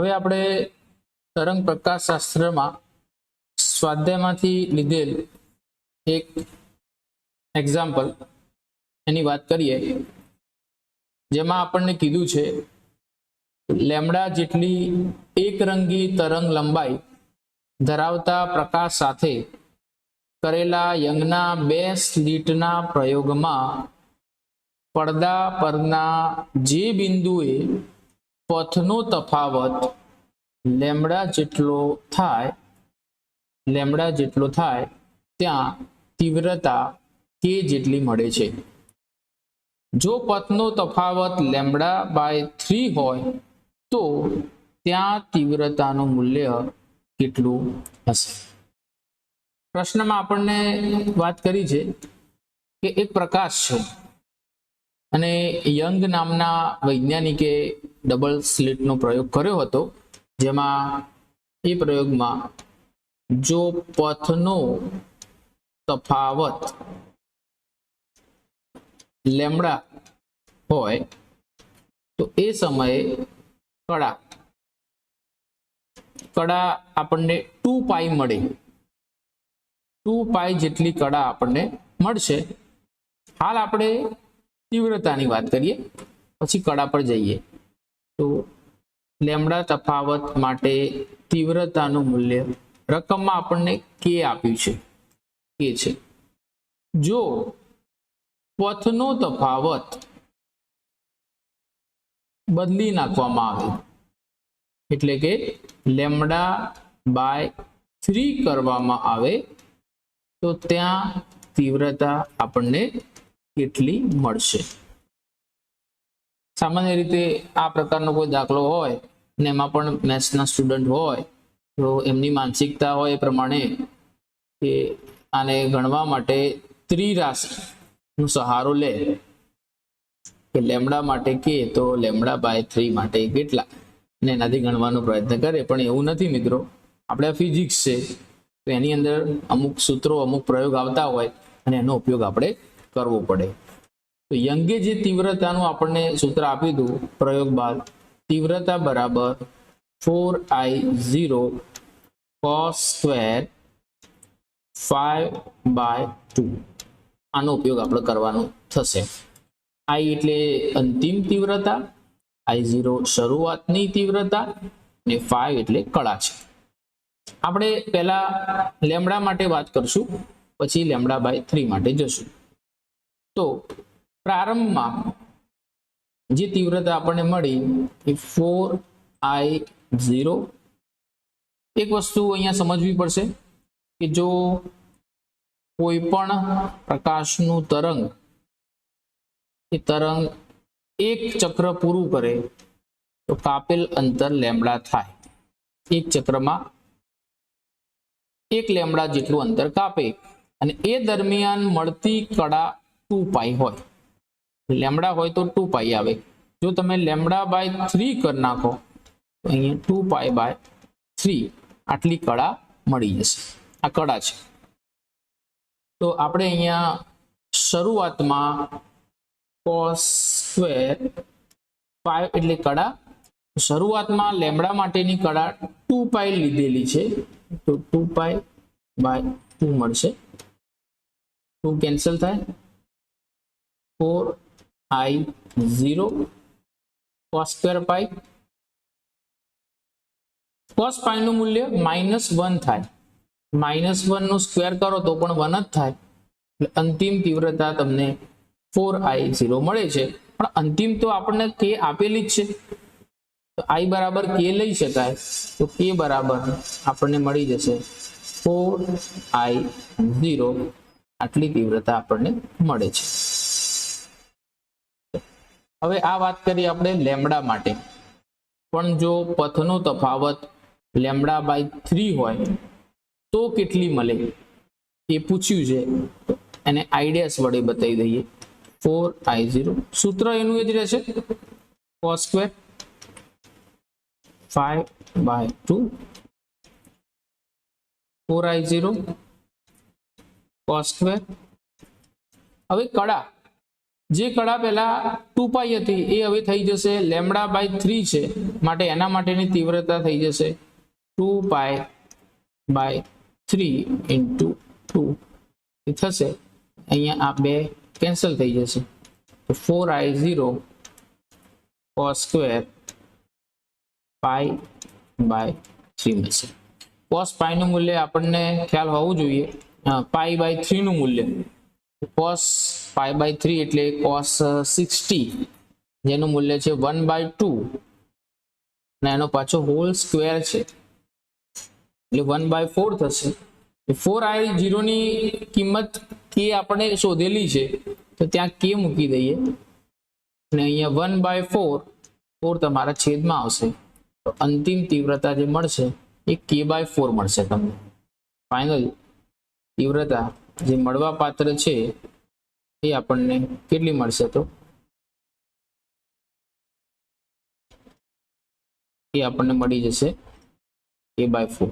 હવે આપણે તરંગ પ્રકાશશાસ્ત્રમાં સ્વાધ્યાયમાંથી લીધેલ એક એક્ઝામ્પલ એની વાત કરીએ, જેમાં આપણને કીધું છે લેમ્ડા જેટલી એકરંગી તરંગ લંબાઈ ધરાવતા પ્રકાશ સાથે કરેલા યંગના 2 સ્લિટના પ્રયોગમાં પડદા પરના જે બિંદુએ પથનો તફાવત લેમ્ડા જેટલો થાય ત્યાં તીવ્રતા કે જેટલી મળે છે। જો પથનો તફાવત λ/3 હોય તો ત્યાં તીવ્રતાનું મૂલ્ય કેટલું હશે। પ્રશ્નમાં આપણને વાત કરી છે કે એક પ્રકાશ છે અને યંગ નામના વૈજ્ઞાનિકે ડબલ સ્લિટનો પ્રયોગ કર્યો હતો, જેમાં એ પ્રયોગમાં જો પથનો તફાવત લેમ્ડા હોય તો એ સમયે કડા આપણને 2π મળે, 2π જેટલી કડા આપણને મળશે। હાલ આપણે તીવ્રતાની વાત કરીએ, પછી કડા પર જઈએ તો લેમ્ડા તફાવત માટે તીવ્રતાનું મૂલ્ય રકમમાં આપણને કે આપ્યું છે, કે છે જો પથનો તફાવત બદલી નાખવામાં આવે એટલે કે λ/3 કરવામાં આવે તો ત્યાં તીવ્રતા આપણને કેટલી મળશે। સામાન્ય રીતે આ પ્રકારનો કોઈ દાખલો હોય ને એમાં પણ મેથ્સના સ્ટુડન્ટ હોય તો એમની માનસિકતા હોય એ પ્રમાણે કે આને ગણવા માટે ત્રિરાશિનો સહારો લે કે લેમ્ડા માટે કે તો λ/3 માટે કેટલા ને એનાથી ગણવાનો પ્રયત્ન કરે, પણ એવું નથી મિત્રો। આપણે ફિઝિક્સ છે તો એની અંદર અમુક સૂત્રો અમુક પ્રયોગ આવતા હોય અને એનો ઉપયોગ આપણે કરવો પડે। તો યંગે જે તીવ્રતાનું આપણને સૂત્ર આપ્યું હતું પ્રયોગ બાદ, તીવ્રતા બરાબર 4I0 cos² 5/2 આનો ઉપયોગ આપણે કરવાનો થશે। I એટલે અંતિમ તીવ્રતા, I0 શરૂઆતની તીવ્રતા ને 5 એટલે કડા છે। આપણે પહેલા લેમ્ડા માટે વાત કરશું, પછી λ/3 માટે જશું। તો પ્રારંભમાં જે તીવ્રતા આપણને મળી એ 4I0। એક વસ્તુ અહીંયા સમજવી પડશે કે જો કોઈ પણ પ્રકાશનું તરંગ એક ચક્ર પૂરું કરે તો કાપેલ અંતર લેમ્ડા થાય। એક ચક્રમાં 1 લેમ્ડા જેટલું અંતર કાપે અને એ દરમિયાન મળતી કડા 2π હોય, લેમ્ડા હોય તો 2π આવે। જો તમે λ/3 કરી નાખો તો અહીંયા 2π/3 આટલી કડા મળી જશે। આ કડા છે। તો આપણે અહીંયા શરૂઆતમાં cos² 5 એટલે કડા, શરૂઆતમાં લેમ્ડા માટેની કડા 2π લીધેલી છે તો 2π/2 મળશે। 2 કેન્સલ થાય, 4I0 cos² π, cos π નું મૂલ્ય -1 થાય, -1 નું સ્ક્વેર કરો તો પણ 1 જ થાય, એટલે અંતિમ તીવ્રતા તમને 4I0 મળે છે। પણ અંતિમ તો આપણને કે આપેલી જ છે તો I બરાબર કે લઈ શકાય, તો કે બરાબર આપણને મળી જશે 4I0 આટલી તીવ્રતા આપણને મળે છે। હવે આ વાત કરીએ આપણે લેમ્ડા માટે, પણ જો પથનો તફાવત λ/3 હોય તો કેટલી મળે એ પૂછ્યું છે, એને આઈડિયાસ વડે બતાવી દઈએ। 4I0 સૂત્ર એનું જ રહેશે, cos² 5/2 4I0 cos²। હવે કડા જે કળા પહેલા 2π હતી એ હવે થઈ જશે λ/3 છે, માટે એના માટેની તીવ્રતા થઈ જશે 2π/3 × 2 એ થશે. અહીંયા આ બે કેન્સલ થઈ જશે તો 4I0 cos² π/3 મળશે. cos π નું મૂલ્ય આપણને ખ્યાલ હોવું જોઈએ, π/3 નું મૂલ્ય cos π/3 એટલે cos 60 જેનું મૂલ્ય છે 1/2 અને એનો પાછો હોલ સ્ક્વેર છે એટલે 1/4 થશે. 4I0 ની કિંમત k આપણે શોધેલી છે તો ત્યાં k મૂકી દઈએ અને અહીંયા 1/4 તમારા છેદમાં આવશે તો અંતિમ તીવ્રતા જે મળશે એ k/4 મળશે તમને. ફાઇનલ તીવ્રતા જે મળવા પાત્ર છે એ આપણને કેટલી મળશે તો એ આપણને મળી જશે k/4.